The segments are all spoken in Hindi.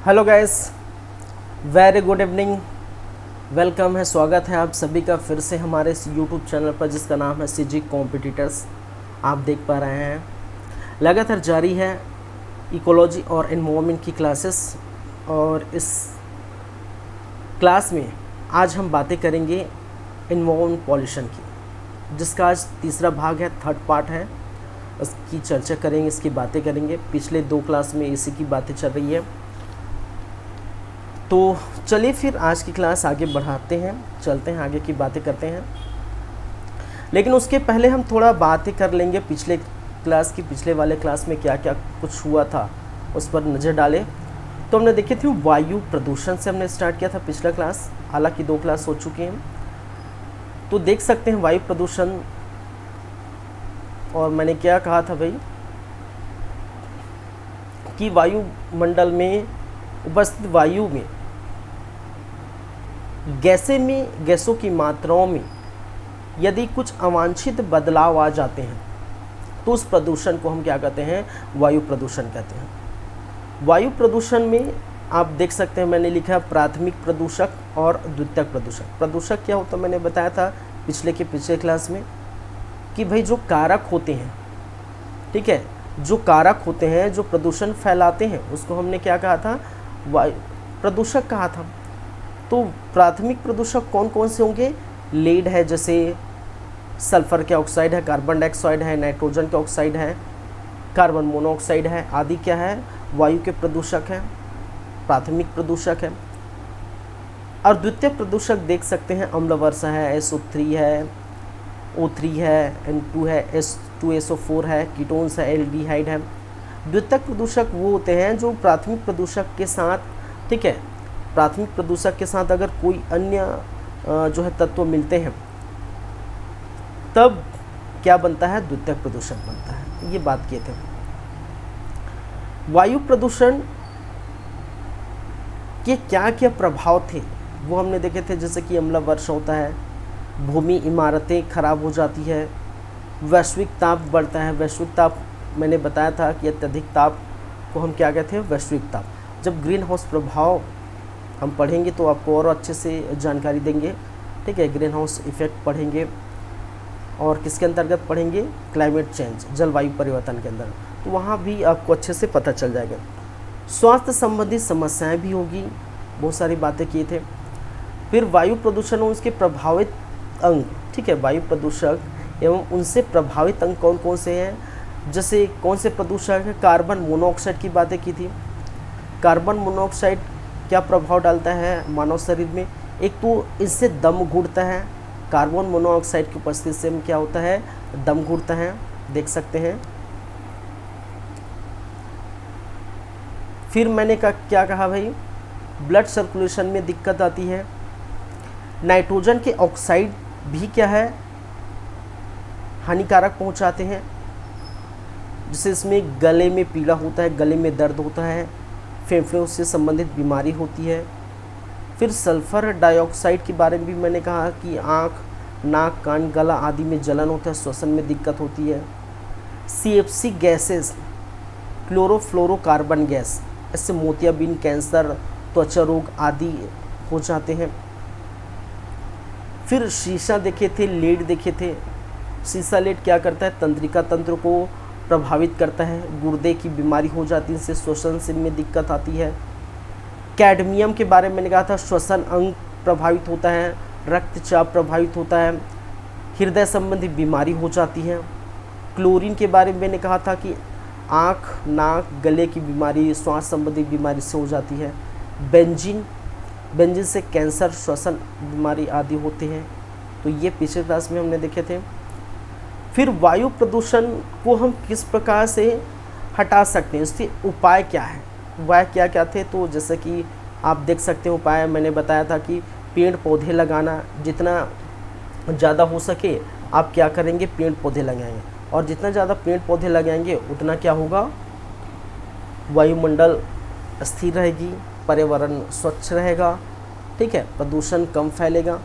Hello guys, very good evening. Welcome है, स्वागत है आप सभी का फिर से हमारे इस यूट्यूब चैनल पर जिसका नाम है सीजी कॉम्पिटिटर्स। आप देख पा रहे हैं लगातार जारी है इकोलॉजी और एनवायरनमेंट की क्लासेस। और इस क्लास में आज हम बातें करेंगे एनवायरनमेंट पॉल्यूशन की, जिसका आज तीसरा भाग है, थर्ड पार्ट है। इसकी चर्चा करेंगे, इसकी बातें करेंगे। पिछले 2 क्लास में इसी की बातें चल रही है। तो चलिए फिर आज की क्लास आगे बढ़ाते हैं, चलते हैं आगे की बातें करते हैं। लेकिन उसके पहले हम थोड़ा बातें कर लेंगे पिछले क्लास की। पिछले वाले क्लास में क्या क्या कुछ हुआ था उस पर नज़र डालें तो हमने देखे थे वायु प्रदूषण से हमने स्टार्ट किया था पिछला क्लास। हालांकि 2 क्लास हो चुके हैं, तो देख सकते हैं वायु प्रदूषण। और मैंने क्या कहा था भाई कि वायुमंडल में उपस्थित वायु में गैसों की मात्राओं में यदि कुछ अवांछित बदलाव आ जाते हैं तो उस प्रदूषण को हम क्या कहते हैं, वायु प्रदूषण कहते हैं। वायु प्रदूषण में आप देख सकते हैं, मैंने लिखा है प्राथमिक प्रदूषक और द्वितीयक प्रदूषक। प्रदूषक क्या होता है मैंने बताया था पिछले क्लास में कि भाई जो कारक होते हैं, ठीक है, जो कारक होते हैं जो प्रदूषण फैलाते हैं उसको हमने क्या कहा था, वायु प्रदूषक कहा था। तो प्राथमिक प्रदूषक कौन कौन से होंगे? लीड है, जैसे सल्फर के ऑक्साइड है, कार्बन डाइऑक्साइड है, नाइट्रोजन के ऑक्साइड है, कार्बन मोनोऑक्साइड है, आदि क्या है, वायु के प्रदूषक है, प्राथमिक प्रदूषक है। और द्वितीय प्रदूषक देख सकते हैं अम्ल वर्षा है, SO3 है, O3 है, N2 है, H2SO4 है, कीटोन्स है, एल्डिहाइड है। द्वितीयक प्रदूषक वो होते हैं जो प्राथमिक प्रदूषक के साथ, ठीक है, प्राथमिक प्रदूषक के साथ अगर कोई अन्य जो है तत्व मिलते हैं तब क्या बनता है, द्वितीयक प्रदूषक बनता है। ये बात किए थे। वायु प्रदूषण के क्या क्या प्रभाव थे वो हमने देखे थे, जैसे कि अम्ल वर्षा होता है, भूमि इमारतें खराब हो जाती है, वैश्विक ताप बढ़ता है। वैश्विक ताप मैंने बताया था कि अत्यधिक ताप को हम क्या कहते हैं, वैश्विक ताप। जब ग्रीन हाउस प्रभाव हम पढ़ेंगे तो आपको और अच्छे से जानकारी देंगे, ठीक है। ग्रीन हाउस इफेक्ट पढ़ेंगे और किसके अंतर्गत पढ़ेंगे, क्लाइमेट चेंज, जलवायु परिवर्तन के अंदर, तो वहाँ भी आपको अच्छे से पता चल जाएगा। स्वास्थ्य संबंधी समस्याएं भी होगी, बहुत सारी बातें किए थे। फिर वायु प्रदूषण और उसके प्रभावित अंग, ठीक है, वायु प्रदूषक एवं उनसे प्रभावित अंग कौन कौन से हैं, जैसे कौन से प्रदूषक है, कार्बन मोनोऑक्साइड की बातें की थी। कार्बन मोनोऑक्साइड क्या प्रभाव डालता है मानव शरीर में? एक तो इससे दम घुटता है, कार्बन मोनोऑक्साइड की उपस्थिति से क्या होता है, दम घुटता है, देख सकते हैं। फिर मैंने क्या कहा भाई, ब्लड सर्कुलेशन में दिक्कत आती है। नाइट्रोजन के ऑक्साइड भी क्या है, हानिकारक पहुंचाते हैं, जिससे इसमें गले में पीड़ा होता है, गले में दर्द होता है, फेफड़ों से संबंधित बीमारी होती है। फिर सल्फर डाइऑक्साइड के बारे में भी मैंने कहा कि आँख, नाक, कान, गला आदि में जलन होता है, श्वसन में दिक्कत होती है। CFC गैसेस, क्लोरोफ्लोरोकार्बन गैस, इससे मोतियाबिंद, कैंसर, त्वचा रोग आदि हो जाते हैं। फिर शीशा देखे थे, लेड देखे थे। शीशा लेड क्या करता है, तंत्रिका तंत्र को प्रभावित करता है, गुर्दे की बीमारी हो जाती है, इससे श्वसन से में दिक्कत आती है। कैडमियम के बारे में मैंने कहा था, श्वसन अंग प्रभावित होता है, रक्तचाप प्रभावित होता है, हृदय संबंधी बीमारी हो जाती है। क्लोरीन के बारे में मैंने कहा था कि आँख, नाक, गले की बीमारी, श्वास संबंधी बीमारी से हो जाती है। बेंजीन से कैंसर, श्वसन बीमारी आदि होते हैं। तो ये पिछले क्लास में हमने देखे थे। फिर वायु प्रदूषण को हम किस प्रकार से हटा सकते हैं, इसके उपाय क्या है, उपाय क्या क्या थे? तो जैसे कि आप देख सकते हैं उपाय मैंने बताया था कि पेड़ पौधे लगाना, जितना ज़्यादा हो सके आप क्या करेंगे, पेड़ पौधे लगाएंगे। और जितना ज़्यादा पेड़ पौधे लगाएंगे उतना क्या होगा, वायुमंडल स्थिर रहेगी, पर्यावरण स्वच्छ रहेगा, ठीक है, प्रदूषण कम फैलेगा।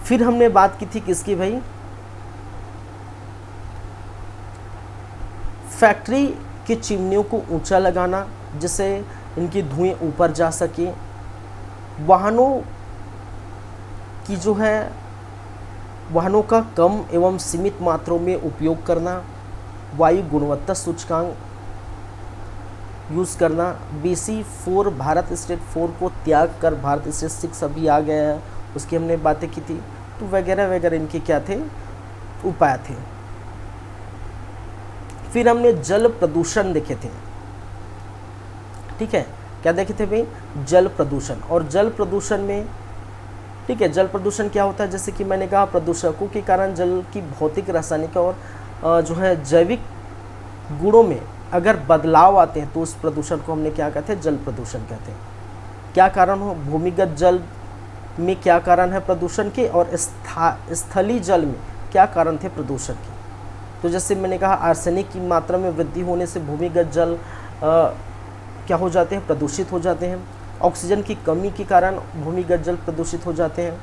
फिर हमने बात की थी किसकी भाई, फैक्ट्री की चिमनियों को ऊंचा लगाना, जिससे इनकी धुएं ऊपर जा सके। वाहनों की जो है वाहनों का कम एवं सीमित मात्रों में उपयोग करना, वायु गुणवत्ता सूचकांक यूज़ करना, BC4 भारत स्टेट 4 को त्याग कर भारत स्टेट 6 अभी आ गया है, उसकी हमने बातें की थी। तो वगैरह वगैरह इनके क्या थे, उपाय थे। फिर हमने जल प्रदूषण देखे थे, ठीक है, क्या देखे थे भाई, जल प्रदूषण। और जल प्रदूषण में, ठीक है, जल प्रदूषण क्या होता है, जैसे कि मैंने कहा प्रदूषकों के कारण जल की भौतिक, रासायनिक और जो है जैविक गुणों में अगर बदलाव आते हैं तो उस प्रदूषण को हमने क्या कहते हैं, जल प्रदूषण कहते हैं। क्या कारण हो, भूमिगत जल में क्या कारण है प्रदूषण के, और स्थलीय जल में क्या कारण थे प्रदूषण के। तो जैसे मैंने कहा आर्सेनिक की मात्रा में वृद्धि होने से भूमिगत जल क्या हो जाते हैं, प्रदूषित हो जाते हैं। ऑक्सीजन की कमी के कारण भूमिगत जल प्रदूषित हो जाते हैं।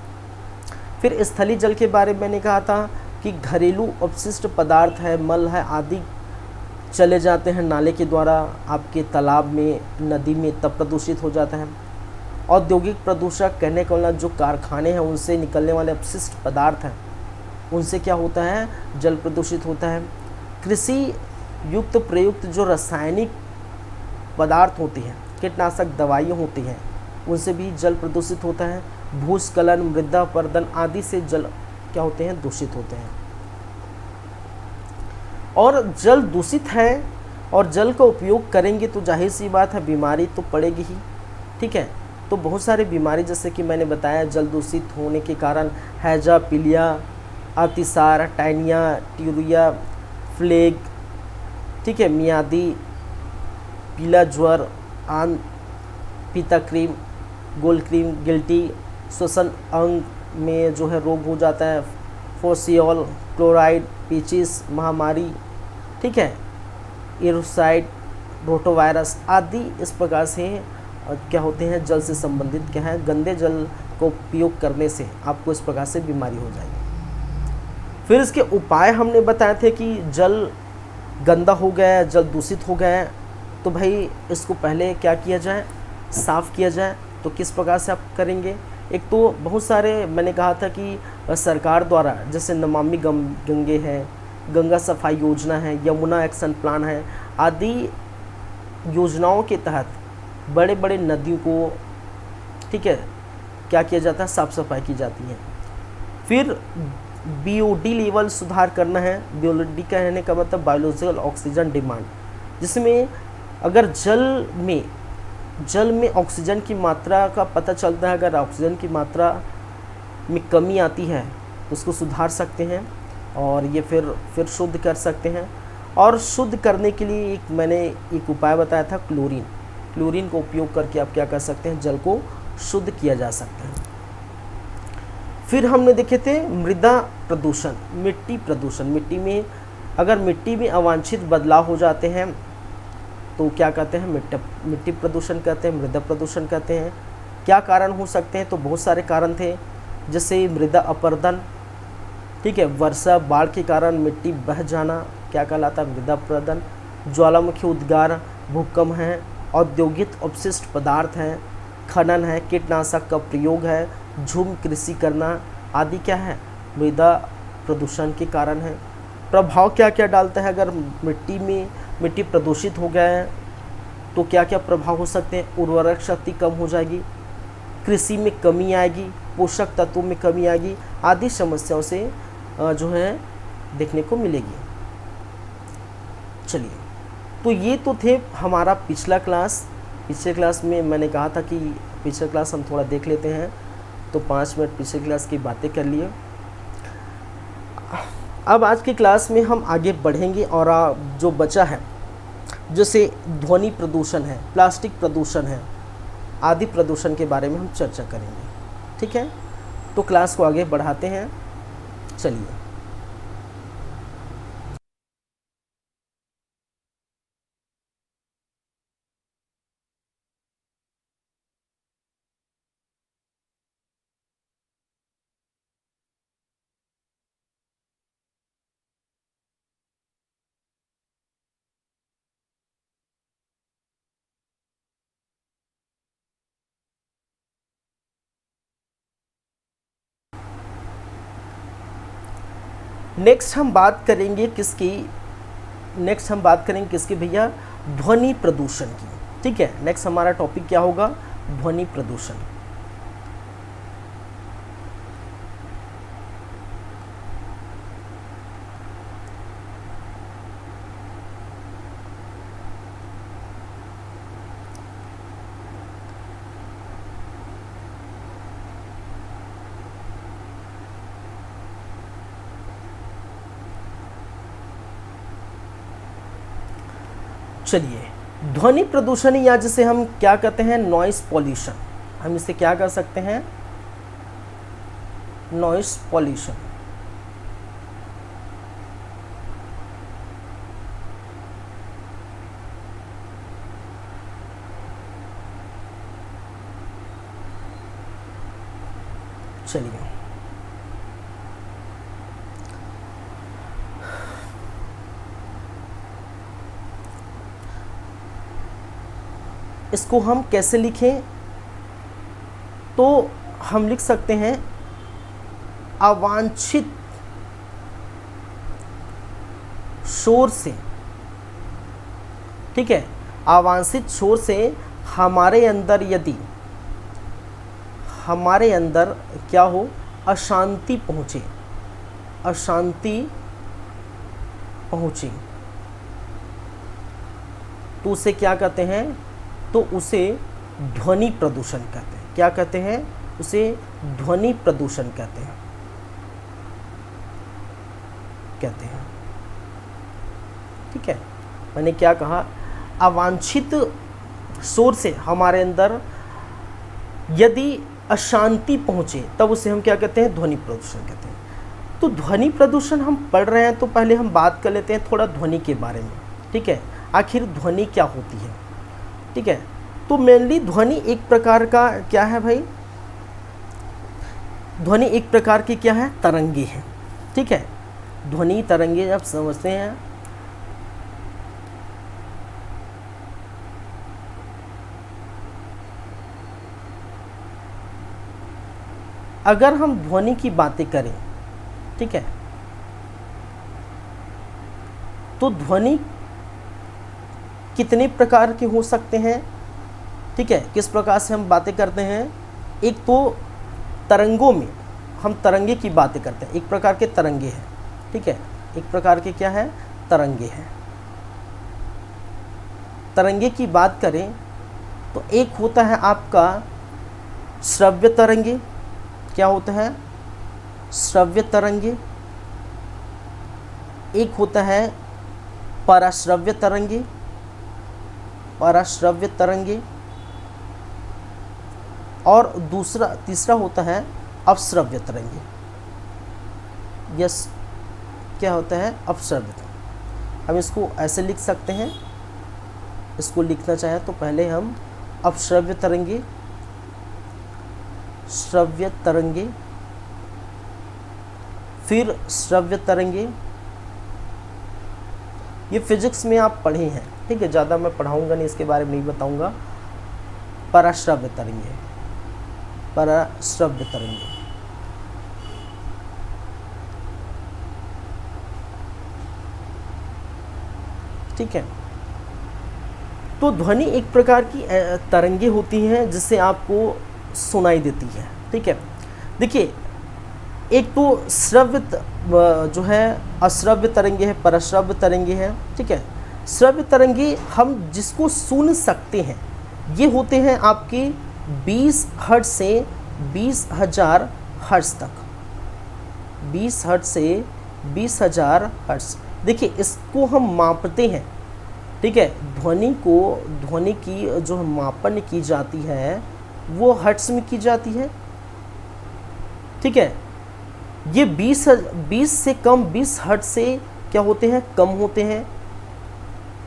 फिर स्थलीय जल के बारे में मैंने कहा था कि घरेलू अपशिष्ट पदार्थ है, मल है आदि चले जाते हैं नाले के द्वारा आपके तालाब में, नदी में, तब प्रदूषित हो जाता है। औद्योगिक प्रदूषक कहने का मतलब जो कारखाने हैं उनसे निकलने वाले अपशिष्ट पदार्थ हैं, उनसे क्या होता है, जल प्रदूषित होता है। कृषि युक्त प्रयुक्त जो रासायनिक पदार्थ होती हैं, कीटनाशक दवाइयाँ होती हैं, उनसे भी जल प्रदूषित होता है। भूस्खलन, मृदा अपरदन आदि से जल क्या होते हैं, दूषित होते हैं। और जल दूषित है और जल का उपयोग करेंगे तो जाहिर सी बात है बीमारी तो पड़ेगी ही, ठीक है। तो बहुत सारी बीमारी जैसे कि मैंने बताया जल दूषित होने के कारण हैजा, पीलिया, अतिसार, टाइनिया, ट्यूरिया, फ्लेग, ठीक है, मियादी, पीला ज्वर, आन, पीता क्रीम, गोल क्रीम, गिल्टी, श्वसन अंग में जो है रोग हो जाता है, फोसियोल, क्लोराइड, पीचिस, महामारी, ठीक है, एरोसाइड, रोटोवायरस आदि इस प्रकार से क्या होते हैं, जल से संबंधित क्या है, गंदे जल को उपयोग करने से आपको इस प्रकार से बीमारी हो जाएगी। फिर इसके उपाय हमने बताए थे कि जल गंदा हो गया है, जल दूषित हो गया है, तो भाई इसको पहले क्या किया जाए, साफ़ किया जाए। तो किस प्रकार से आप करेंगे, एक तो बहुत सारे मैंने कहा था कि सरकार द्वारा जैसे नमामि गंगे है, गंगा सफाई योजना है, यमुना एक्शन प्लान है आदि योजनाओं के तहत बड़े बड़े नदियों को, ठीक है, क्या किया जाता है, साफ़ सफाई की जाती है। फिर BOD लेवल सुधार करना है। BOD कहने का मतलब बायोलॉजिकल ऑक्सीजन डिमांड, जिसमें अगर जल में ऑक्सीजन की मात्रा का पता चलता है, अगर ऑक्सीजन की मात्रा में कमी आती है तो उसको सुधार सकते हैं और ये फिर शुद्ध कर सकते हैं। और शुद्ध करने के लिए मैंने एक उपाय बताया था, क्लोरीन का उपयोग करके आप क्या कर सकते हैं, जल को शुद्ध किया जा सकता है। फिर हमने देखे थे मृदा प्रदूषण, मिट्टी प्रदूषण। मिट्टी में अवांछित बदलाव हो जाते हैं तो क्या कहते हैं, मिट्टी प्रदूषण कहते हैं, मृदा प्रदूषण कहते हैं। क्या कारण हो सकते हैं, तो बहुत सारे कारण थे, जैसे मृदा अपरदन, ठीक है, वर्षा बाढ़ के कारण मिट्टी बह जाना क्या कहलाता है, मृदा अपरदन। ज्वालामुखी उद्गार, भूकंप हैं, औद्योगिक अपशिष्ट पदार्थ हैं, खनन है, कीटनाशक का प्रयोग है, झूम कृषि करना आदि क्या है, मृदा प्रदूषण के कारण है। प्रभाव क्या क्या डालता है, अगर मिट्टी प्रदूषित हो गया है तो क्या क्या प्रभाव हो सकते हैं, उर्वरक शक्ति कम हो जाएगी, कृषि में कमी आएगी, पोषक तत्वों में कमी आएगी आदि समस्याओं से जो है देखने को मिलेगी। चलिए, तो ये तो थे हमारा पिछले क्लास में मैंने कहा था कि पिछले क्लास हम थोड़ा देख लेते हैं, तो 5 मिनट पिछले क्लास की बातें कर लिए। अब आज की क्लास में हम आगे बढ़ेंगे और जो बचा है, जैसे ध्वनि प्रदूषण है, प्लास्टिक प्रदूषण है आदि प्रदूषण के बारे में हम चर्चा करेंगे, ठीक है। तो क्लास को आगे बढ़ाते हैं, चलिए। नेक्स्ट हम बात करेंगे किसकी, नेक्स्ट हम बात करेंगे किसकी भैया, ध्वनि प्रदूषण की। ठीक है, नेक्स्ट हमारा टॉपिक क्या होगा, ध्वनि प्रदूषण। चलिए, ध्वनि प्रदूषण या जिसे हम क्या कहते हैं, नॉइस पॉल्यूशन, हम इसे क्या कर सकते हैं, नॉइस पॉल्यूशन। चलिए, इसको हम कैसे लिखें, तो हम लिख सकते हैं अवांछित शोर से। ठीक है, अवांछित शोर से हमारे अंदर यदि हमारे अंदर क्या हो, अशांति पहुँचे, अशांति पहुँचे, तो उसे क्या कहते हैं, तो उसे ध्वनि प्रदूषण कहते हैं। क्या कहते हैं, उसे ध्वनि प्रदूषण कहते हैं, ठीक है। मैंने क्या कहा, अवांछित शोर से हमारे अंदर यदि अशांति पहुँचे तब उसे हम क्या कहते हैं, ध्वनि प्रदूषण कहते हैं। तो ध्वनि प्रदूषण हम पढ़ रहे हैं, तो पहले हम बात कर लेते हैं थोड़ा ध्वनि के बारे में। ठीक है, आखिर ध्वनि क्या होती है। ठीक है, तो मेनली ध्वनि एक प्रकार का क्या है भाई, ध्वनि एक प्रकार की क्या है, तरंगे हैं। ठीक है, ध्वनि तरंगे जब समझते हैं, अगर हम ध्वनि की बातें करें, ठीक है, तो ध्वनि कितने प्रकार के हो सकते हैं। ठीक है, किस प्रकार से हम बातें करते हैं, एक तो तरंगों में हम तरंगे की बातें करते हैं, एक प्रकार के तरंगे हैं। ठीक है, एक प्रकार के क्या है, तरंगे हैं। तरंगे की बात करें तो एक होता है आपका श्रव्य तरंगे। क्या होता है, श्रव्य तरंगे। एक होता है पराश्रव्य तरंगे, पराश्रव्य तरंगे, और तीसरा होता है अपश्रव्य तरंगे। यस, क्या होता है, अपश्रव्य तरंगे। हम इसको ऐसे लिख सकते हैं, इसको लिखना चाहे तो पहले हम अपश्रव्य तरंगे, श्रव्य तरंगे, फिर श्रव्य तरंगे। ये फिजिक्स में आप पढ़े हैं। ठीक है, ज़्यादा मैं पढ़ाऊंगा नहीं, इसके बारे में नहीं बताऊंगा। पराश्रव्य तरंगे, पराश्रव्य तरंगे। ठीक है, तो ध्वनि एक प्रकार की तरंगे होती हैं जिससे आपको सुनाई देती है। ठीक है, देखिए, एक तो श्रव्य जो है, अश्रव्य तरंगे है, परश्रव्य तरंगे है। ठीक है, श्रव्य तरंगे हम जिसको सुन सकते हैं ये होते हैं आपके 20 हर्ट्ज से 20,000 हर्ट्ज तक, 20 हर्ट्ज से 20,000 हर्ट्ज। देखिए, इसको हम मापते हैं। ठीक है, ध्वनि की जो मापन की जाती है वो हर्ट्ज में की जाती है। ठीक है, ये 20 से कम, 20 हर्ट्ज से क्या होते हैं, कम होते हैं।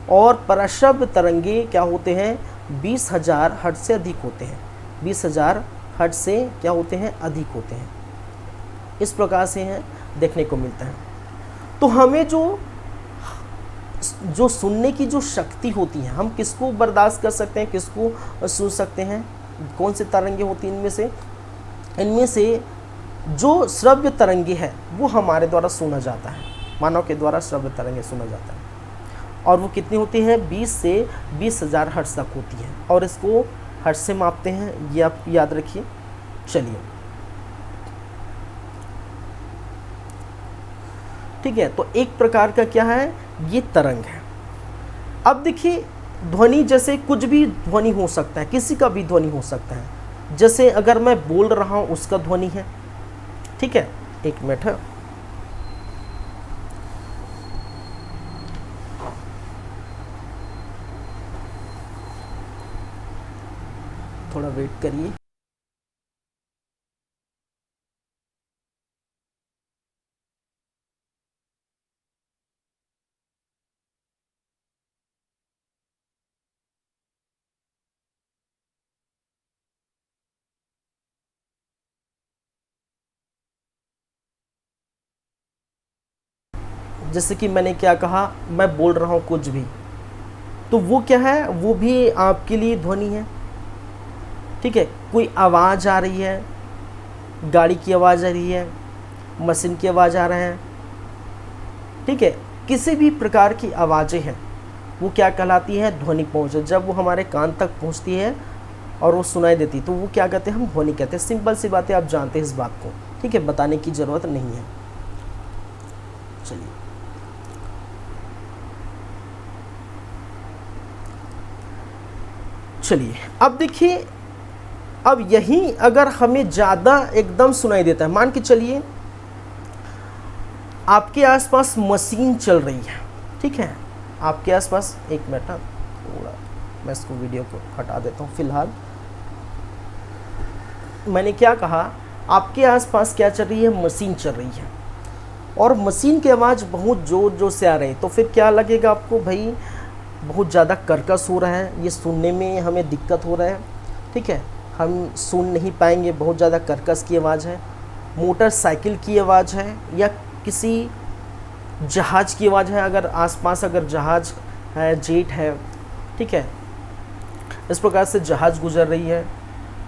और पराश्रव्य तरंगे क्या होते हैं, 20,000 हर्ट्ज से अधिक होते हैं, 20,000 हर्ट्ज से क्या होते हैं, अधिक होते हैं। इस प्रकार से हैं देखने को मिलता है। तो हमें जो सुनने की जो शक्ति होती है, हम किसको बर्दाश्त कर सकते हैं, किसको सुन सकते हैं, कौन से तरंगे होती हैं इनमें से जो श्रव्य तरंगे है वो हमारे द्वारा सुना जाता है, मानव के द्वारा श्रव्य तरंगे सुना जाता है, और वो कितनी होती है 20 से 20,000 हर्ट्ज तक होती है, और इसको हर्ट्ज से मापते हैं, ये आप याद रखिए। चलिए ठीक है, तो एक प्रकार का क्या है, ये तरंग है। अब देखिए ध्वनि, जैसे कुछ भी ध्वनि हो सकता है, किसी का भी ध्वनि हो सकता है। जैसे अगर मैं बोल रहा हूँ उसका ध्वनि है, ठीक है, एक मिनट है, थोड़ा वेट करिए। जैसे कि मैंने क्या कहा, मैं बोल रहा हूँ कुछ भी, तो वो क्या है, वो भी आपके लिए ध्वनि है। ठीक है, कोई आवाज़ आ रही है, गाड़ी की आवाज़ आ रही है, मशीन की आवाज़ आ रहा है, ठीक है, किसी भी प्रकार की आवाज़ें हैं वो क्या कहलाती है, ध्वनि पहुँच। जब वो हमारे कान तक पहुँचती है और वो सुनाई देती तो वो क्या कहते हैं, हम ध्वनि कहते हैं। सिंपल सी बात है, आप जानते हैं इस बात को, ठीक है, बताने की ज़रूरत नहीं है। चलिए चलिए अब देखिए, अब यही अगर हमें ज़्यादा एकदम सुनाई देता है, मान के चलिए आपके आसपास मशीन चल रही है, ठीक है, आपके आसपास, एक मिनट थोड़ा मैं इसको वीडियो को हटा देता हूँ फिलहाल। मैंने क्या कहा, आपके आसपास क्या चल रही है, मशीन चल रही है, और मशीन की आवाज़ बहुत ज़ोर ज़ोर से आ रही है, तो फिर क्या लगेगा आपको, भाई बहुत ज़्यादा कर्कश हो रहा है, ये सुनने में हमें दिक्कत हो रहा है, ठीक है, हम सुन नहीं पाएंगे, बहुत ज़्यादा कर्कश की आवाज़ है, मोटरसाइकिल की आवाज़ है, या किसी जहाज़ की आवाज़ है, अगर आसपास अगर जहाज़ है, जेट है, ठीक है, इस प्रकार से जहाज़ गुजर रही है,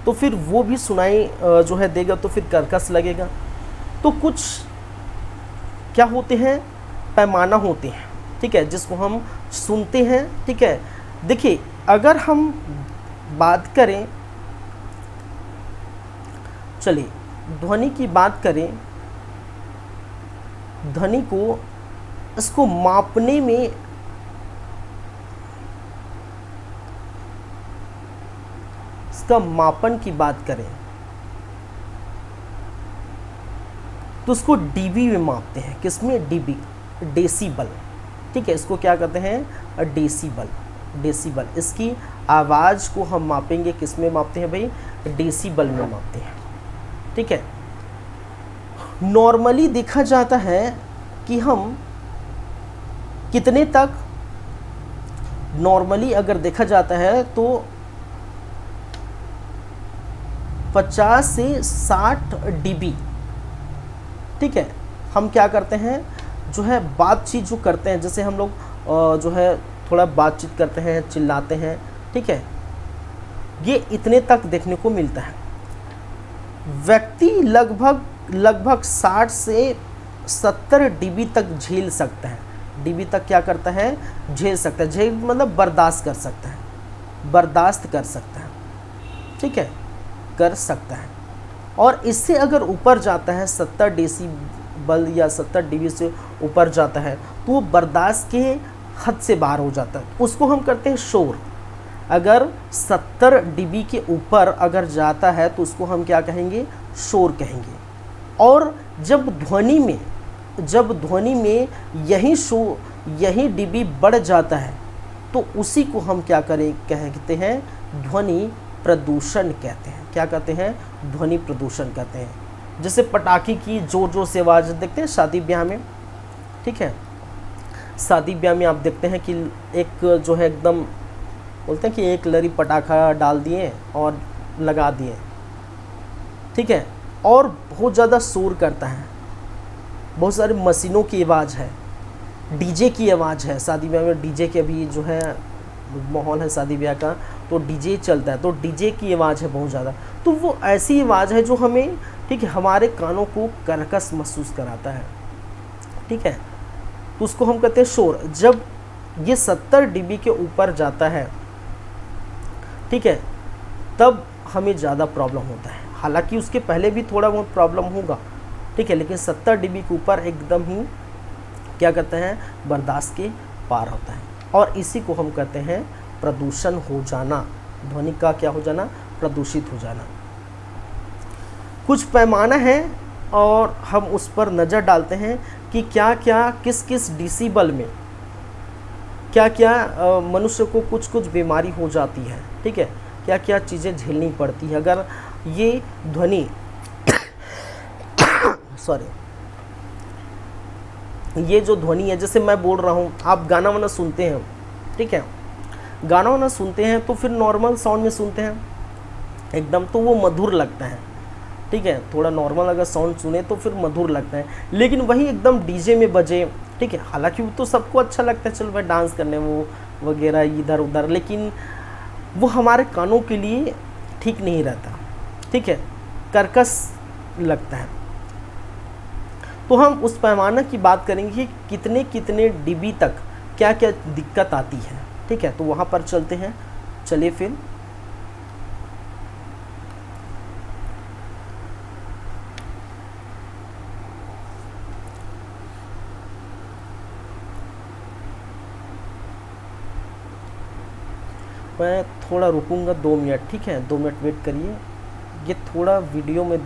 तो फिर वो भी सुनाई जो है देगा, तो फिर कर्कश लगेगा। तो कुछ क्या होते हैं, पैमाना होते हैं, ठीक है, जिसको हम सुनते हैं, ठीक है। देखिए अगर हम बात करें, चलिए ध्वनि की बात करें, ध्वनि को इसको मापने में इसका मापन की बात करें तो उसको डीबी में मापते हैं। किसमें, डीबी, डेसीबल, ठीक है, इसको क्या कहते हैं, डेसीबल, डेसीबल। इसकी आवाज़ को हम मापेंगे, किस में मापते हैं भाई, डेसीबल में मापते हैं, ठीक है। नॉर्मली देखा जाता है कि हम कितने तक, नॉर्मली अगर देखा जाता है तो 50 से 60 डीबी, ठीक है, हम क्या करते हैं, जो है बातचीत जो करते हैं, जैसे हम लोग जो है थोड़ा बातचीत करते हैं, चिल्लाते हैं, ठीक है, ये इतने तक देखने को मिलता है। व्यक्ति लगभग 60 से 70 डीबी तक झेल सकता है। डीबी तक क्या करता है, झेल सकता है, झेल मतलब बर्दाश्त कर सकता है, बर्दाश्त कर सकता है, ठीक है, कर सकता है। और इससे अगर ऊपर जाता है 70 डेसीबल या 70 डीबी से ऊपर जाता है तो वो बर्दाश्त के हद से बाहर हो जाता है, उसको हम करते हैं शोर। अगर 70 डीबी के ऊपर अगर जाता है तो उसको हम क्या कहेंगे, शोर कहेंगे। और जब ध्वनि में यही डीबी बढ़ जाता है तो उसी को हम क्या कहते हैं, ध्वनि प्रदूषण कहते हैं। क्या कहते हैं, ध्वनि प्रदूषण कहते हैं। जैसे पटाखे की जोर जोर से आवाज़ देखते हैं शादी ब्याह में, ठीक है, शादी ब्याह में आप देखते हैं कि एक जो है एकदम बोलते हैं कि एक लरी पटाखा डाल दिए और लगा दिए, ठीक है, और बहुत ज़्यादा शोर करता है, बहुत सारी मशीनों की आवाज़ है, डीजे की आवाज़ है, शादी ब्याह में डीजे के अभी जो है माहौल है शादी ब्याह का, तो डीजे चलता है, तो डीजे की आवाज़ है बहुत ज़्यादा, तो वो ऐसी आवाज़ है जो हमें, ठीक है, हमारे कानों को कर्कश महसूस कराता है, ठीक है। तो उसको हम कहते हैं शोर। जब ये 70 dB के ऊपर जाता है, ठीक है, तब हमें ज़्यादा प्रॉब्लम होता है। हालांकि उसके पहले भी थोड़ा बहुत प्रॉब्लम होगा, ठीक है, लेकिन 70 dB के ऊपर एकदम ही क्या कहते हैं, बर्दाश्त के पार होता है। और इसी को हम कहते हैं प्रदूषण हो जाना, ध्वनि का क्या हो जाना, प्रदूषित हो जाना। कुछ पैमाना है और हम उस पर नज़र डालते हैं कि क्या क्या किस किस डिसिबल में क्या क्या मनुष्य को कुछ कुछ बीमारी हो जाती है, ठीक है, क्या क्या चीज़ें झेलनी पड़ती है अगर ये ध्वनि सॉरी, ये जो ध्वनि है, जैसे मैं बोल रहा हूँ, आप गाना वाना सुनते हैं, ठीक है, गाना वाना सुनते हैं तो फिर नॉर्मल साउंड में सुनते हैं एकदम, तो वो मधुर लगता है, ठीक है, थोड़ा नॉर्मल अगर साउंड सुने तो फिर मधुर लगता है। लेकिन वही एकदम डीजे में बजे, ठीक है, हालांकि वो तो सबको अच्छा लगता है, चलो भाई डांस करने वो वगैरह इधर उधर, लेकिन वो हमारे कानों के लिए ठीक नहीं रहता, ठीक है, कर्कश लगता है। तो हम उस पैमाने की बात करेंगे कि कितने कितने डीबी तक क्या क्या दिक्कत आती है, ठीक है, तो वहाँ पर चलते हैं। चलिए फिर मैं थोड़ा रुकूंगा 2 मिनट, ठीक है, 2 मिनट वेट करिए। ये थोड़ा वीडियो में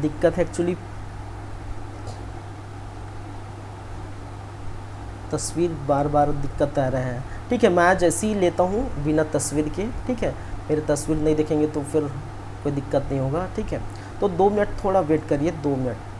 दिक्कत है एक्चुअली, तस्वीर बार बार दिक्कत आ रहा है, ठीक है, मैं जैसे ही लेता हूँ बिना तस्वीर के, ठीक है, मेरी तस्वीर नहीं देखेंगे तो फिर कोई दिक्कत नहीं होगा, ठीक है। तो 2 मिनट थोड़ा वेट करिए, 2 मिनट।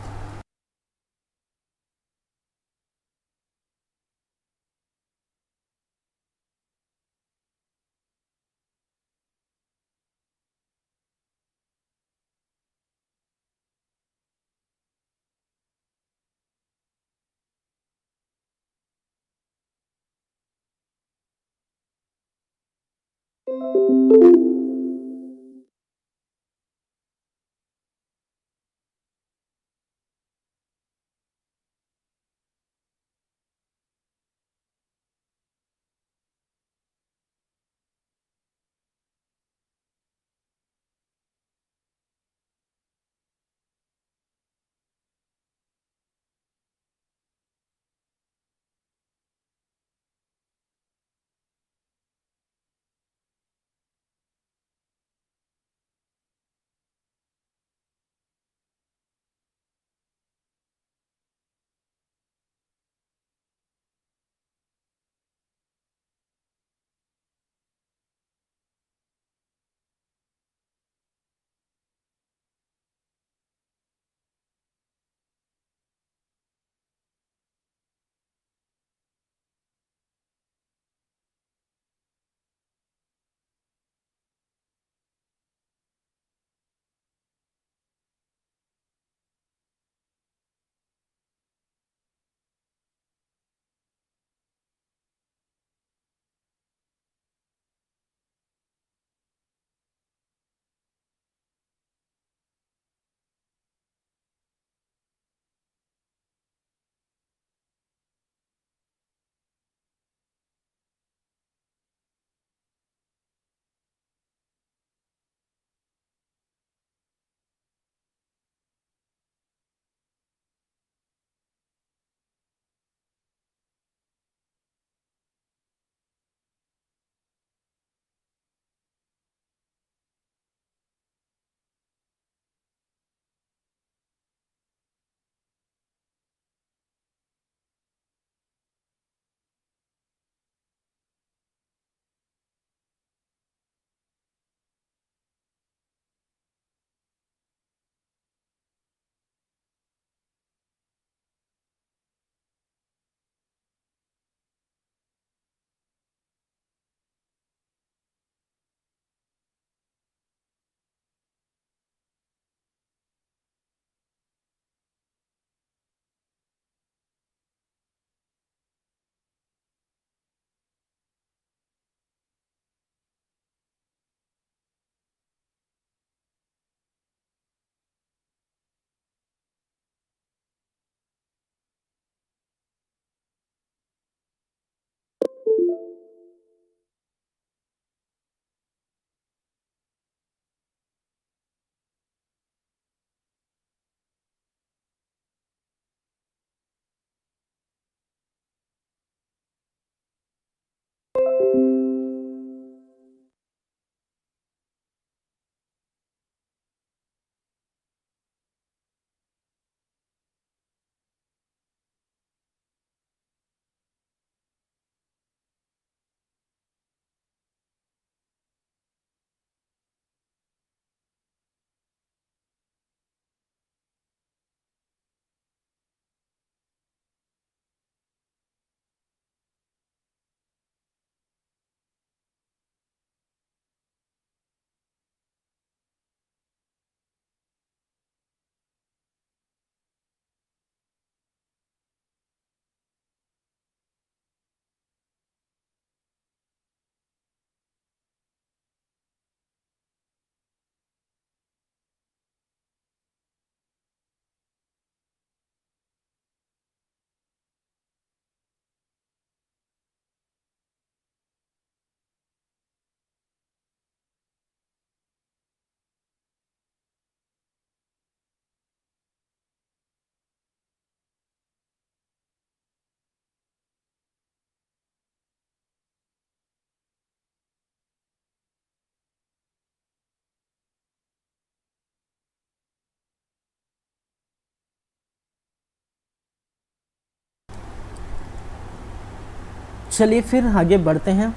चलिए फिर आगे बढ़ते हैं,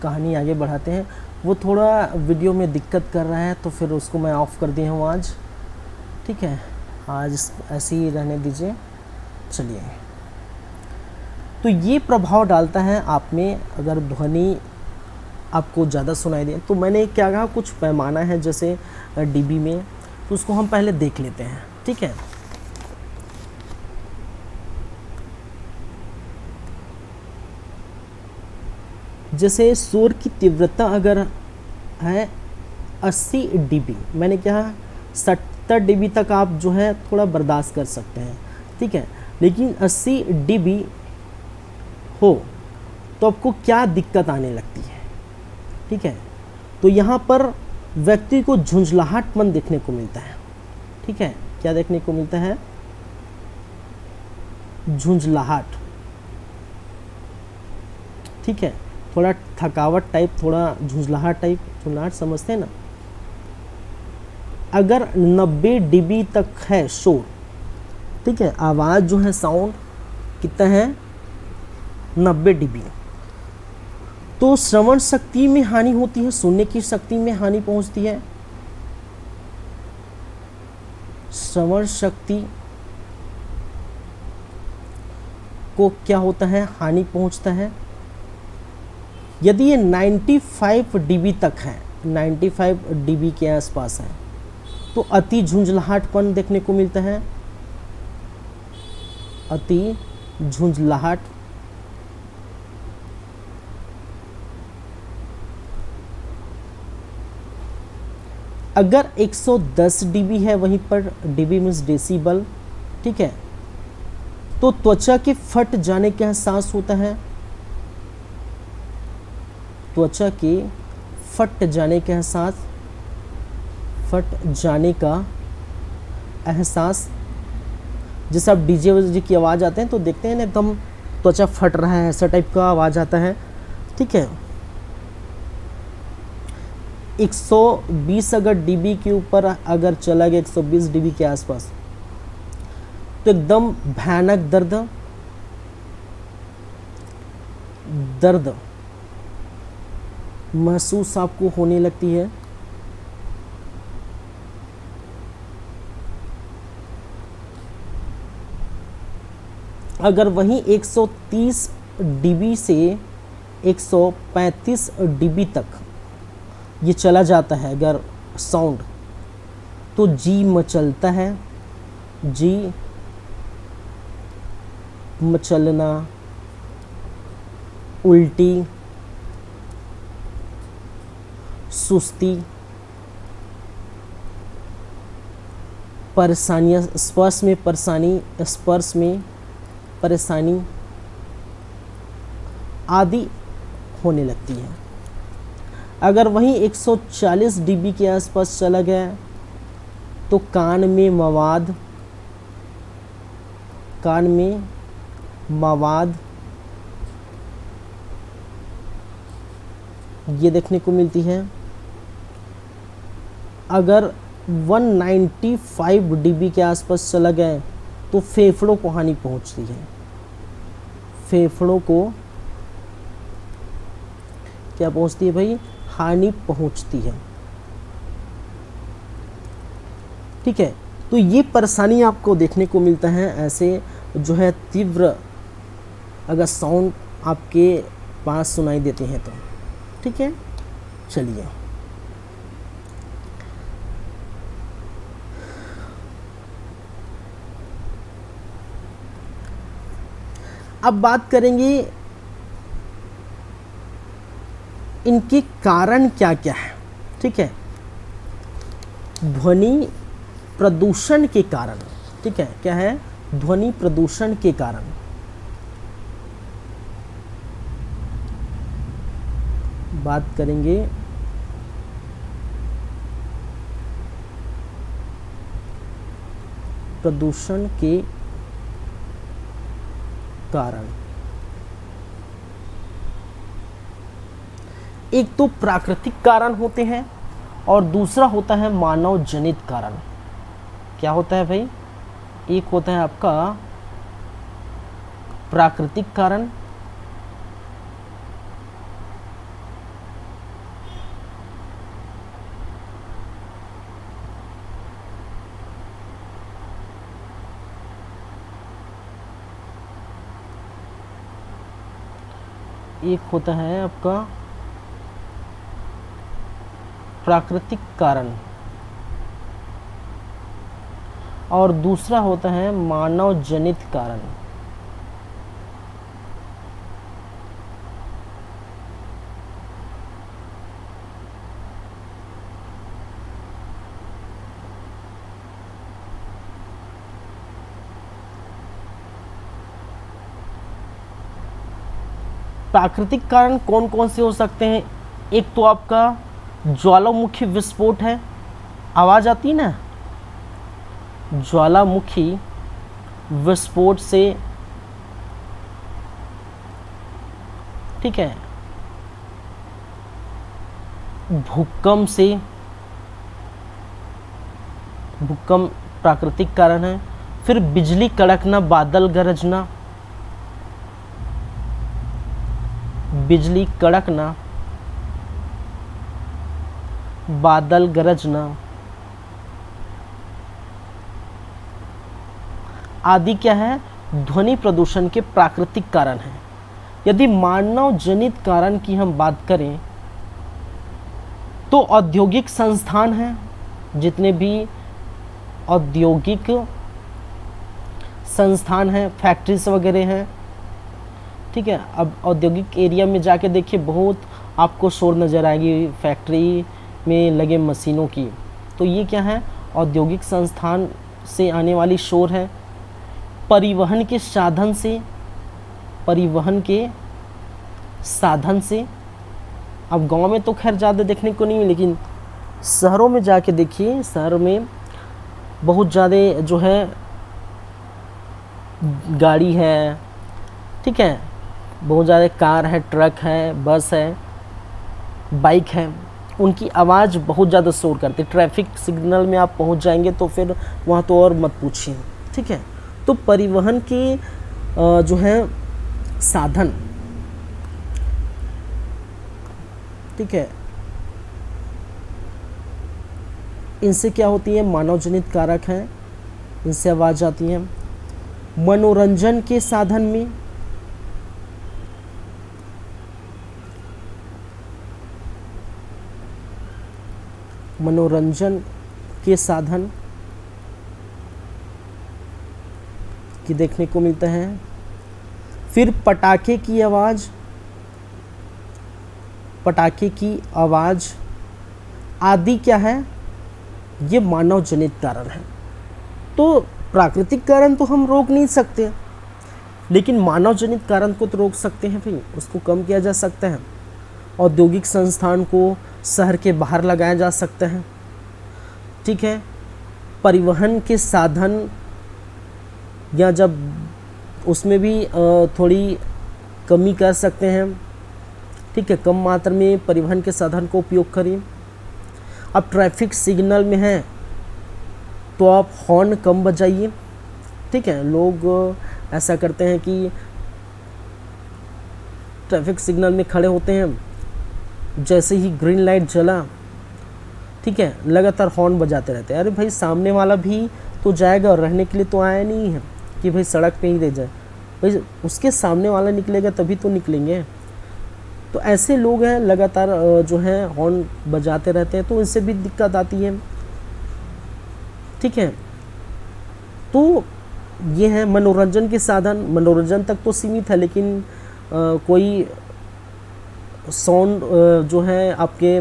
कहानी आगे बढ़ाते हैं। वो थोड़ा वीडियो में दिक्कत कर रहा है तो फिर उसको मैं ऑफ़ कर दिया हूँ आज, ठीक है, आज ऐसे ही रहने दीजिए। चलिए, तो ये प्रभाव डालता है आप में, अगर ध्वनि आपको ज़्यादा सुनाई दे। तो मैंने क्या कहा, कुछ पैमाना है जैसे डीबी में, तो उसको हम पहले देख लेते हैं, ठीक है। जैसे शोर की तीव्रता अगर है 80 dB, मैंने कहा 70 dB तक आप जो है थोड़ा बर्दाश्त कर सकते हैं, ठीक है, लेकिन 80 dB हो तो आपको क्या दिक्कत आने लगती है, ठीक है। तो यहाँ पर व्यक्ति को झुंझलाहटपन देखने को मिलता है, ठीक है। क्या देखने को मिलता है? झुंझलाहट, ठीक है, थोड़ा थकावट टाइप, थोड़ा झुंझलाहट टाइप। झुंझलाहट समझते हैं ना। अगर 90 dB तक है शोर, ठीक है, आवाज़ जो है साउंड कितना है 90 dB, तो श्रवण शक्ति में हानि होती है, सुनने की शक्ति में हानि पहुंचती है। श्रवण शक्ति को क्या होता है, हानि पहुंचता है। यदि ये 95 dB तक है, 95 dB के आसपास है, तो अति झुंझलाहटपन देखने को मिलता है। अति झुंझलाहट, अगर 110 dB है, वहीं पर dB मीन्स डेसिबल, ठीक है, तो त्वचा के फट जाने का एहसास होता है। त्वचा के फट जाने का एहसास, फट जाने का एहसास। जैसे आप डीजे वीजे की आवाज़ आते हैं तो देखते हैं ना, एकदम त्वचा फट रहा है, ऐसा टाइप का आवाज़ आता है, ठीक है। 120 अगर dB के ऊपर अगर चला गया, 120 dB के आसपास, तो एकदम भयानक दर्द महसूस आपको होने लगती है। अगर वहीं 130 dB से 135 dB तक ये चला जाता है अगर साउंड, तो जी मचलता है, जी मचलना, उल्टी, सुस्ती, परेशानियाँ, स्पर्श में परेशानी, स्पर्श में परेशानी आदि होने लगती है। अगर वहीं 140 dB के आसपास चला गया तो कान में मवाद ये देखने को मिलती है। अगर 195 dB के आसपास चला गया तो फेफड़ों को हानि पहुंचती है। फेफड़ों को क्या पहुंचती है भाई? हानि पहुंचती है, ठीक है। तो ये परेशानी आपको देखने को मिलता है, ऐसे जो है तीव्र अगर साउंड आपके पास सुनाई देते हैं तो, ठीक है। चलिए, अब बात करेंगे इनके कारण क्या क्या है, ठीक है। ध्वनि प्रदूषण के कारण, ठीक है, क्या है? ध्वनि प्रदूषण के कारण। बात करेंगे प्रदूषण के कारण। एक तो प्राकृतिक कारण होते हैं और दूसरा होता है मानव जनित कारण। क्या होता है भाई? एक होता है आपका प्राकृतिक कारण एक होता है आपका प्राकृतिक कारण और दूसरा होता है मानव जनित कारण। प्राकृतिक कारण कौन कौन से हो सकते हैं? एक तो आपका ज्वालामुखी विस्फोट है, आवाज़ आती है ना, ज्वालामुखी विस्फोट से, ठीक है, भूकंप से, भूकंप प्राकृतिक कारण है। फिर बिजली कड़कना, बादल गरजना, बिजली कड़कना, बादल गरजना आदि क्या है? ध्वनि प्रदूषण के प्राकृतिक कारण हैं। यदि मानव जनित कारण की हम बात करें तो औद्योगिक संस्थान हैं, जितने भी औद्योगिक संस्थान हैं, फैक्ट्रीज वगैरह हैं, ठीक है। अब औद्योगिक एरिया में जाके देखिए बहुत आपको शोर नज़र आएगी फैक्ट्री में लगे मशीनों की, तो ये क्या है? औद्योगिक संस्थान से आने वाली शोर है। परिवहन के साधन से, परिवहन के साधन से, अब गांव में तो खैर ज़्यादा देखने को नहीं, लेकिन शहरों में जाके देखिए, शहर में बहुत ज़्यादा जो है गाड़ी है, ठीक है, बहुत ज़्यादा कार है, ट्रक है, बस है, बाइक है, उनकी आवाज़ बहुत ज़्यादा शोर करती है। ट्रैफिक सिग्नल में आप पहुंच जाएंगे तो फिर वहाँ तो और मत पूछिए, ठीक है। तो परिवहन के जो है साधन, ठीक है, इनसे क्या होती है? मानव जनित कारक हैं, इनसे आवाज़ आती है। मनोरंजन के साधन में, मनोरंजन के साधन की देखने को मिलता है। फिर पटाखे की आवाज़, पटाखे की आवाज़ आदि क्या है? ये मानव जनित कारण है। तो प्राकृतिक कारण तो हम रोक नहीं सकते, लेकिन मानव जनित कारण को तो रोक सकते हैं भाई, उसको कम किया जा सकता है। औद्योगिक संस्थान को शहर के बाहर लगाया जा सकता है, ठीक है। परिवहन के साधन या जब उसमें भी थोड़ी कमी कर सकते हैं, ठीक है, कम मात्रा में परिवहन के साधन को उपयोग करें। अब ट्रैफिक सिग्नल में है तो आप हॉर्न कम बजाइए, ठीक है। लोग ऐसा करते हैं कि ट्रैफिक सिग्नल में खड़े होते हैं, जैसे ही ग्रीन लाइट जला, ठीक है, लगातार हॉर्न बजाते रहते हैं। अरे भाई सामने वाला भी तो जाएगा, और रहने के लिए तो आया नहीं है कि भाई सड़क पे ही रह जाए, भाई उसके सामने वाला निकलेगा तभी तो निकलेंगे। तो ऐसे लोग हैं लगातार जो है हॉर्न बजाते रहते हैं, तो इनसे भी दिक्कत आती है, ठीक है। तो ये है मनोरंजन के साधन। मनोरंजन तक तो सीमित है, लेकिन कोई साउंड जो है आपके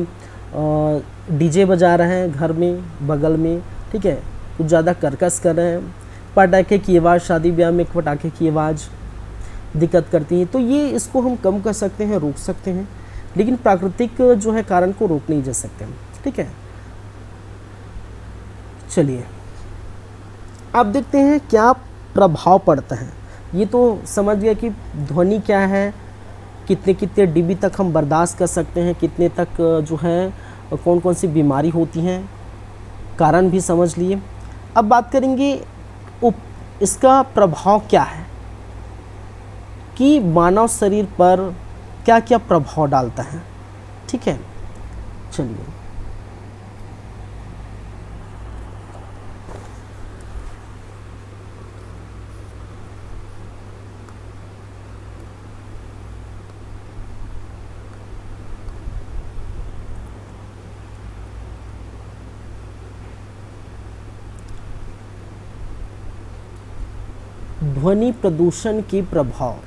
डीजे बजा रहे हैं घर में बगल में, ठीक है, कुछ ज़्यादा कर्कश कर रहे हैं, पटाखे की आवाज़, शादी ब्याह में पटाखे की आवाज़ दिक्कत करती है, तो ये इसको हम कम कर सकते हैं, रोक सकते हैं, लेकिन प्राकृतिक जो है कारण को रोक नहीं जा सकते हम, ठीक है। चलिए अब देखते हैं क्या प्रभाव पड़ता है। ये तो समझ गया कि ध्वनि क्या है, कितने कितने डीबी तक हम बर्दाश्त कर सकते हैं, कितने तक जो है कौन कौन सी बीमारी होती हैं, कारण भी समझ लिए। अब बात करेंगे इसका प्रभाव क्या है, कि मानव शरीर पर क्या क्या प्रभाव डालता है, ठीक है। चलिए ध्वनि प्रदूषण के प्रभाव।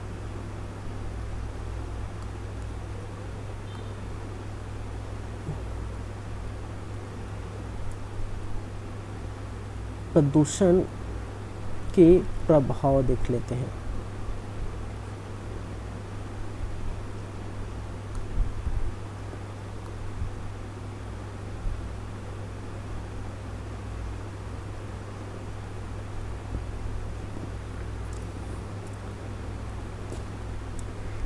प्रदूषण के प्रभाव देख लेते हैं।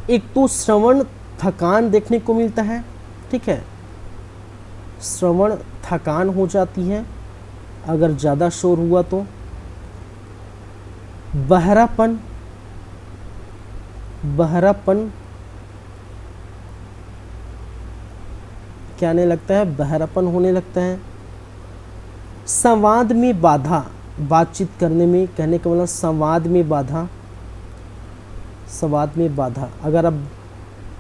एक तो श्रवण थकान देखने को मिलता है, ठीक है, श्रवण थकान हो जाती है अगर ज़्यादा शोर हुआ तो। बहरापन, बहरापन क्या आने लगता है, बहरापन होने लगता है। संवाद में बाधा, बातचीत करने में, कहने का मतलब संवाद में बाधा, संवाद में बाधा। अगर अब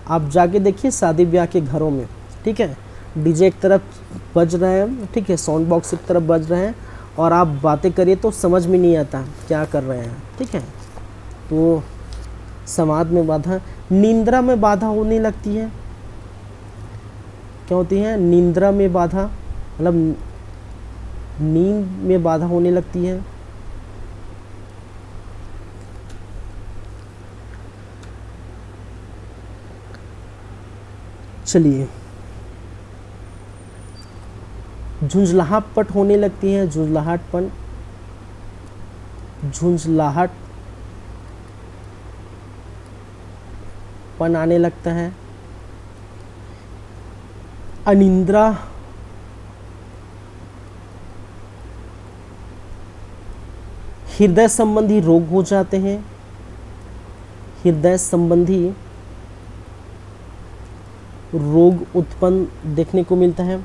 आप जाके देखिए शादी ब्याह के घरों में, ठीक है, डीजे एक तरफ बज रहे हैं, ठीक है, साउंड बॉक्स एक तरफ बज रहे हैं, और आप बातें करिए तो समझ में नहीं आता क्या कर रहे हैं, ठीक है। तो संवाद में बाधा। निंद्रा में बाधा होने लगती है। क्या होती है, निंद्रा में बाधा, मतलब नींद में बाधा होने लगती है। चलिए, झुंझलाहट होने लगती है, झुंझलाहटपन, झुंझलाहट पन आने लगता है। अनिद्रा, हृदय संबंधी रोग हो जाते हैं, हृदय संबंधी रोग उत्पन्न देखने को मिलता है।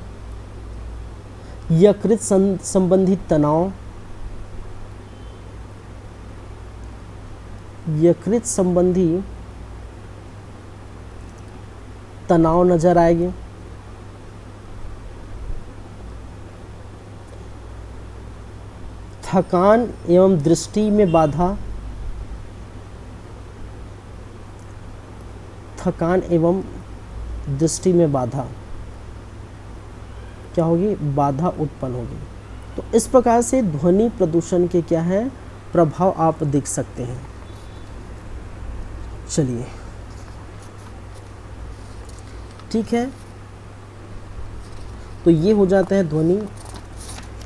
यकृत संबंधी तनाव, यकृत संबंधी तनाव नजर आएगी। थकान एवं दृष्टि में बाधा, थकान एवं दृष्टि में बाधा क्या होगी, बाधा उत्पन्न होगी। तो इस प्रकार से ध्वनि प्रदूषण के क्या है, प्रभाव आप देख सकते हैं। चलिए, ठीक है, तो ये हो जाता है ध्वनि।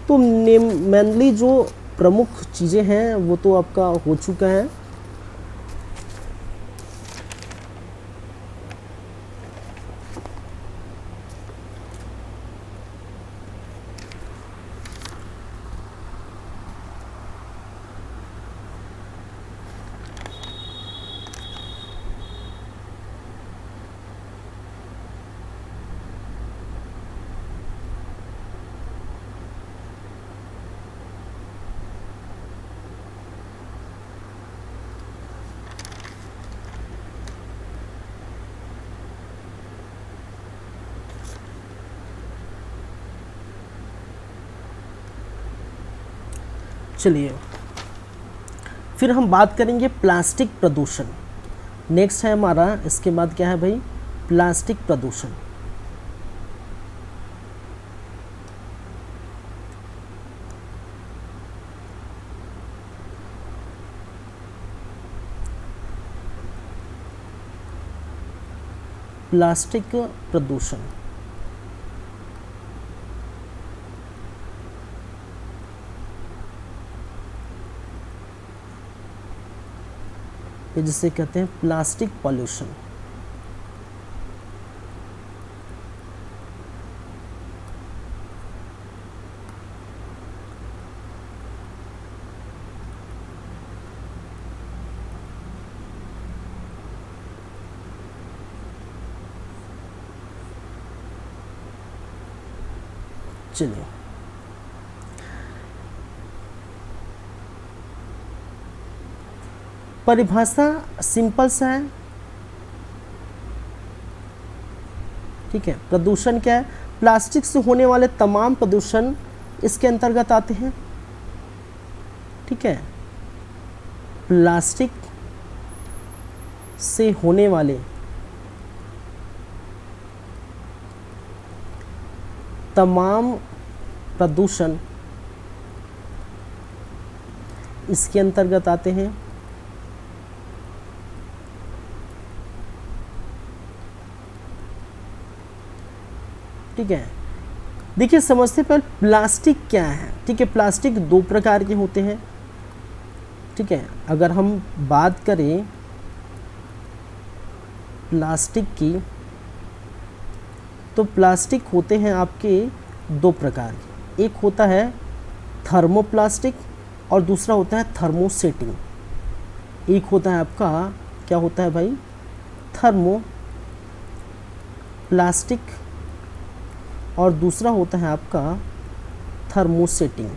तो मेनली जो प्रमुख चीज़ें हैं वो तो आपका हो चुका है। चलिए, फिर हम बात करेंगे प्लास्टिक प्रदूषण। नेक्स्ट है हमारा, इसके बाद क्या है भाई, प्लास्टिक प्रदूषण। प्लास्टिक प्रदूषण, जिसे कहते हैं प्लास्टिक पॉल्यूशन। चलिए, परिभाषा सिंपल सा है, ठीक है। प्रदूषण क्या है, प्लास्टिक से होने वाले तमाम प्रदूषण इसके अंतर्गत आते हैं, ठीक है। प्लास्टिक से होने वाले तमाम प्रदूषण इसके अंतर्गत आते हैं। ठीक है, देखिए समझते पहले प्लास्टिक क्या है। ठीक है, प्लास्टिक दो प्रकार के होते हैं। ठीक है, अगर हम बात करें प्लास्टिक की, तो प्लास्टिक होते हैं आपके दो प्रकार के। एक होता है थर्मोप्लास्टिक और दूसरा होता है थर्मोसेटिंग। एक होता है आपका क्या होता है भाई, थर्मोप्लास्टिक, और दूसरा होता है आपका थर्मोसेटिंग।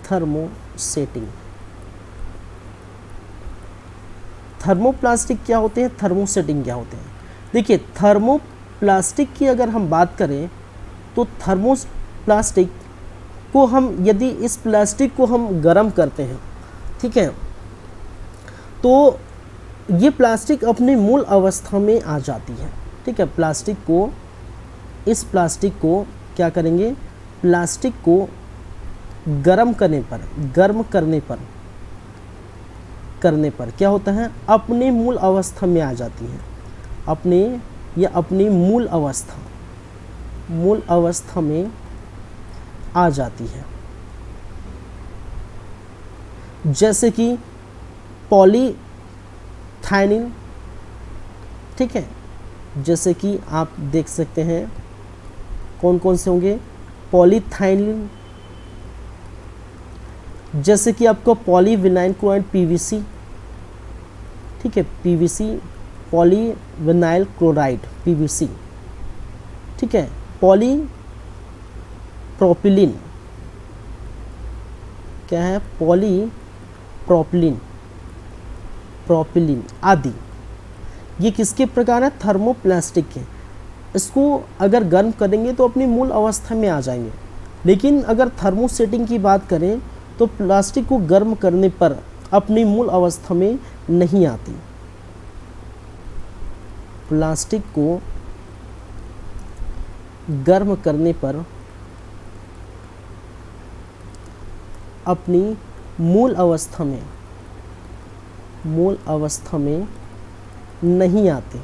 थर्मोसेटिंग, थर्मोप्लास्टिक क्या होते हैं, थर्मोसेटिंग क्या होते हैं। देखिए थर्मोप्लास्टिक की अगर हम बात करें तो थर्मोप्लास्टिक को हम, यदि इस प्लास्टिक को हम गर्म करते हैं, ठीक है, तो ये प्लास्टिक अपनी मूल अवस्था में आ जाती है। ठीक है, प्लास्टिक को, इस प्लास्टिक को क्या करेंगे, प्लास्टिक को गर्म करने पर क्या होता है, अपनी मूल अवस्था में आ जाती है। अपनी मूल अवस्था में आ जाती है। जैसे कि पॉलीथाइलिन। ठीक है, जैसे कि आप देख सकते हैं कौन कौन से होंगे, पॉलीथाइलिन, जैसे कि आपको पॉलीविनाइल क्लोराइड पीवीसी। ठीक है, पीवीसी, पॉलीविनाइल क्लोराइड पीवीसी। ठीक है, पॉलीप्रोपिलीन, क्या है, प्रोपिलीन आदि, ये किसके प्रकार है, थर्मोप्लास्टिक के। इसको अगर गर्म करेंगे तो अपनी मूल अवस्था में आ जाएंगे। लेकिन अगर थर्मोसेटिंग की बात करें तो प्लास्टिक को गर्म करने पर अपनी मूल अवस्था में नहीं आती। प्लास्टिक को गर्म करने पर अपनी मूल अवस्था में नहीं आते।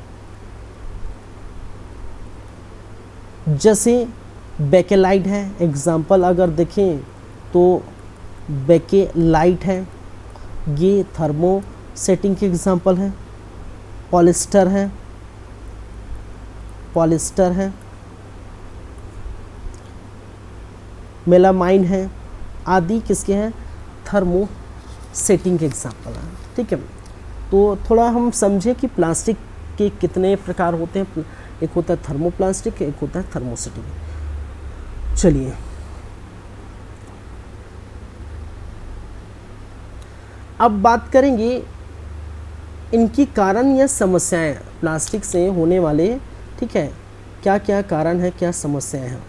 जैसे बेकेलाइट है, एग्जाम्पल अगर देखें तो बेकेलाइट है, ये थर्मोसेटिंग के एग्जाम्पल है। पॉलिस्टर है, मेलामाइन है, आदि किसके हैं, थर्मोसेटिंग के एग्जाम्पल हैं। ठीक है, तो थोड़ा हम समझे कि प्लास्टिक के कितने प्रकार होते हैं। एक होता है थर्मोप्लास्टिक, एक होता है थर्मोसेटिंग। चलिए अब बात करेंगे इनकी कारण या समस्याएं, प्लास्टिक से होने वाले, ठीक है, क्या क्या कारण है, क्या समस्याएं हैं।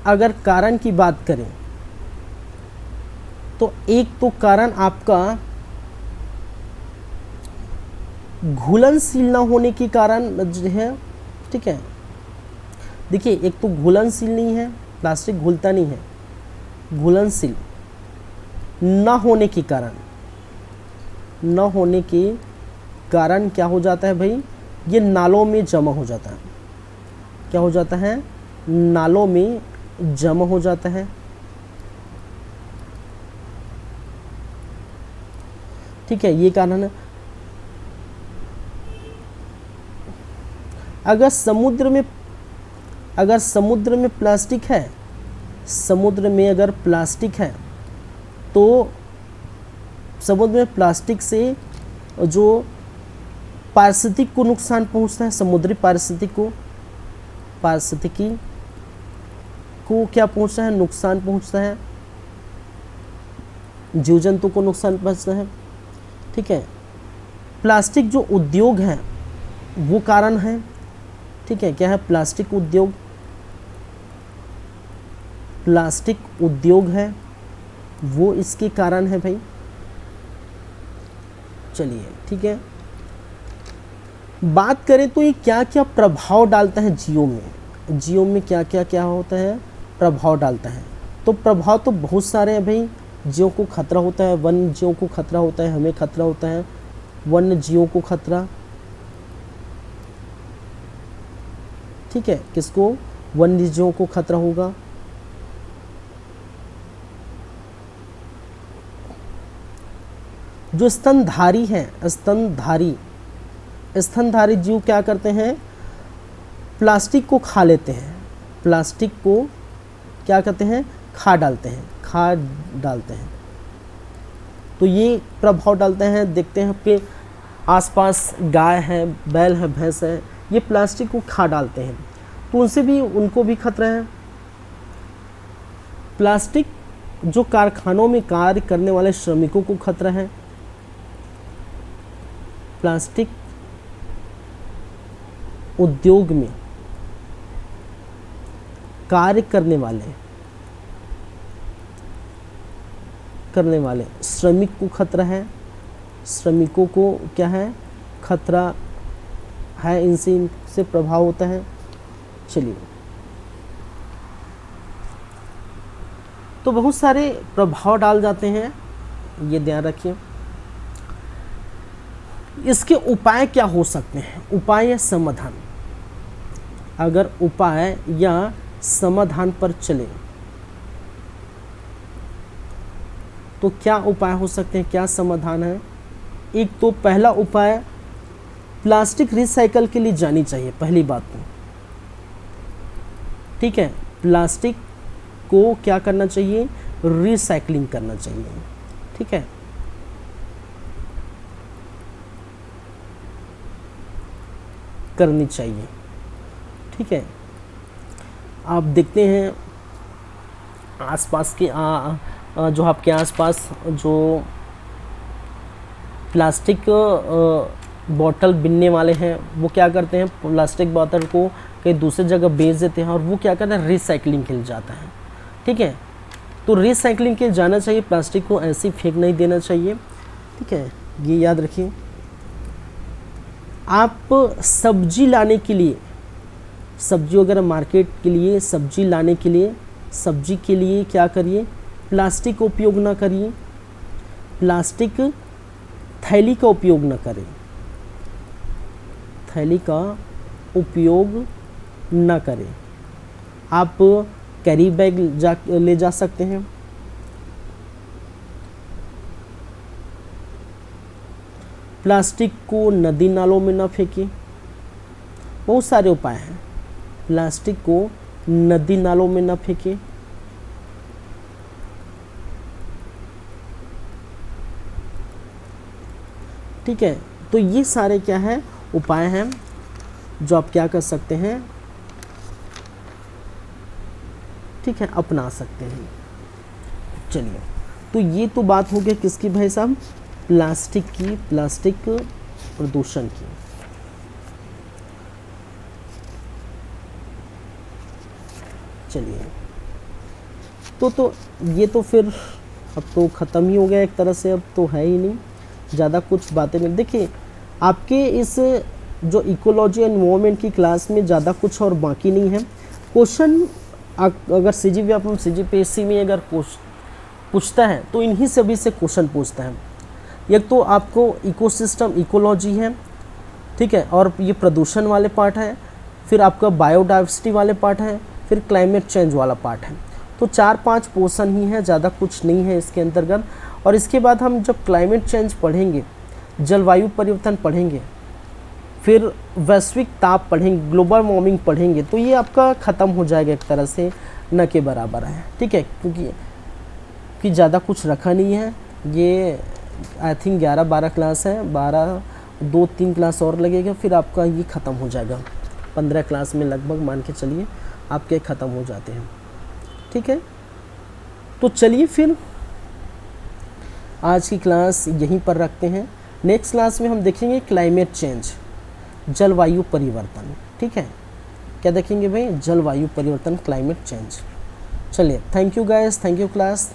अगर कारण की बात करें तो एक तो कारण आपका घुलनशील ना होने के कारण जो है। ठीक है, देखिए एक तो घुलनशील नहीं है, प्लास्टिक घुलता नहीं है। घुलनशील ना होने के कारण क्या हो जाता है भाई, ये नालों में जमा हो जाता है। क्या हो जाता है, नालों में जमा हो जाता है। ठीक है, ये कारण है। अगर समुद्र में प्लास्टिक है, समुद्र में अगर प्लास्टिक है तो समुद्र में प्लास्टिक से जो पारिस्थितिकी को नुकसान पहुंचता है, समुद्री पारिस्थितिकी को क्या पहुंचता है, नुकसान पहुंचता है। जीव जंतु को नुकसान पहुंचता है। ठीक है। प्लास्टिक जो उद्योग है वो कारण है, ठीक है। क्या है? प्लास्टिक उद्योग, प्लास्टिक उद्योग है वो इसके कारण है भाई। चलिए ठीक है, बात करें तो ये क्या क्या प्रभाव डालता है जीव में, जीव में क्या क्या क्या होता है, प्रभाव डालता है। तो प्रभाव तो बहुत सारे हैं भाई। जीवों को खतरा होता है, वन्य जीवों को खतरा होता है, हमें खतरा होता है, वन्य जीवों को खतरा, ठीक है। किसको? वन्य जीवों को खतरा होगा। जो स्तनधारी है, स्तनधारी जीव क्या करते हैं? प्लास्टिक को खा लेते हैं, प्लास्टिक को क्या करते हैं? खा डालते हैं। तो ये प्रभाव डालते हैं। देखते हैं आपके आसपास गाय है, बैल है, भैंस है, ये प्लास्टिक को खा डालते हैं, तो उनसे भी, उनको भी खतरा है। प्लास्टिक जो कारखानों में कार्य करने वाले श्रमिकों को खतरा है। प्लास्टिक उद्योग में कार्य करने वाले श्रमिक को खतरा है। श्रमिकों को क्या है? खतरा है, इनसे प्रभाव होता है। चलिए, तो बहुत सारे प्रभाव डाल जाते हैं, ये ध्यान रखिए। इसके उपाय क्या हो सकते हैं? उपाय या समाधान, अगर उपाय या समाधान पर चले तो क्या उपाय हो सकते हैं, क्या समाधान है? एक तो पहला उपाय, प्लास्टिक रिसाइकल के लिए जानी चाहिए, पहली बात तो, ठीक है। प्लास्टिक को क्या करना चाहिए? रिसाइकलिंग करना चाहिए, ठीक है। करनी चाहिए, ठीक है। आप देखते हैं आसपास के जो आपके आसपास जो प्लास्टिक बॉटल बिनने वाले हैं वो क्या करते हैं? प्लास्टिक बोतल को कहीं दूसरी जगह बेच देते हैं और वो क्या करते हैं? रिसाइकलिंग के लिए जाता है, ठीक है। तो रिसाइकलिंग के लिए जाना चाहिए, प्लास्टिक को ऐसे ही फेंक नहीं देना चाहिए, ठीक है। ये याद रखिए। आप सब्जी लाने के लिए, सब्जी वगैरह मार्केट के लिए सब्जी लाने के लिए, सब्जी के लिए क्या करिए? प्लास्टिक का उपयोग ना करिए, प्लास्टिक थैली का उपयोग ना करें, थैली का उपयोग ना करें। आप कैरी बैग ले जा सकते हैं। प्लास्टिक को नदी नालों में ना फेंकें। बहुत सारे उपाय हैं। प्लास्टिक को नदी नालों में ना फेंकें। ठीक है, तो ये सारे क्या है? उपाय हैं जो आप क्या कर सकते हैं, ठीक है, अपना सकते हैं। चलिए, तो ये तो बात हो गया किसकी भाई साहब? प्लास्टिक की, प्लास्टिक प्रदूषण की। चलिए, तो ये तो फिर अब तो ख़त्म ही हो गया एक तरह से, अब तो है ही नहीं ज़्यादा कुछ बातें में। देखिए, आपके इस जो इकोलॉजी एंड एनवायरनमेंट की क्लास में ज़्यादा कुछ और बाकी नहीं है। क्वेश्चन अगर CGPSC में अगर पूछता है तो इन्हीं सभी से क्वेश्चन पूछता है। एक तो आपको इकोसिस्टम, इकोलॉजी है, ठीक है, और ये प्रदूषण वाले पार्ट है, फिर आपका बायोडाइवर्सिटी वाले पार्ट है, फिर क्लाइमेट चेंज वाला पार्ट है। तो 4-5 पोर्शन ही है, ज़्यादा कुछ नहीं है इसके अंतर्गत। और इसके बाद हम जब क्लाइमेट चेंज पढ़ेंगे, जलवायु परिवर्तन पढ़ेंगे, फिर वैश्विक ताप पढ़ेंगे, ग्लोबल वार्मिंग पढ़ेंगे, तो ये आपका ख़त्म हो जाएगा एक तरह से, न के बराबर है, ठीक है। क्योंकि ज़्यादा कुछ रखा नहीं है। ये आई थिंक 11-12 क्लास है, 2-3 क्लास और लगेगा, फिर आपका ये ख़त्म हो जाएगा। 15 क्लास में लगभग मान के चलिए आपके ख़त्म हो जाते हैं, ठीक है। तो चलिए फिर आज की क्लास यहीं पर रखते हैं। नेक्स्ट क्लास में हम देखेंगे क्लाइमेट चेंज, जलवायु परिवर्तन। ठीक है, क्या देखेंगे भाई? जलवायु परिवर्तन, क्लाइमेट चेंज। चलिए, thank you guys, thank you class.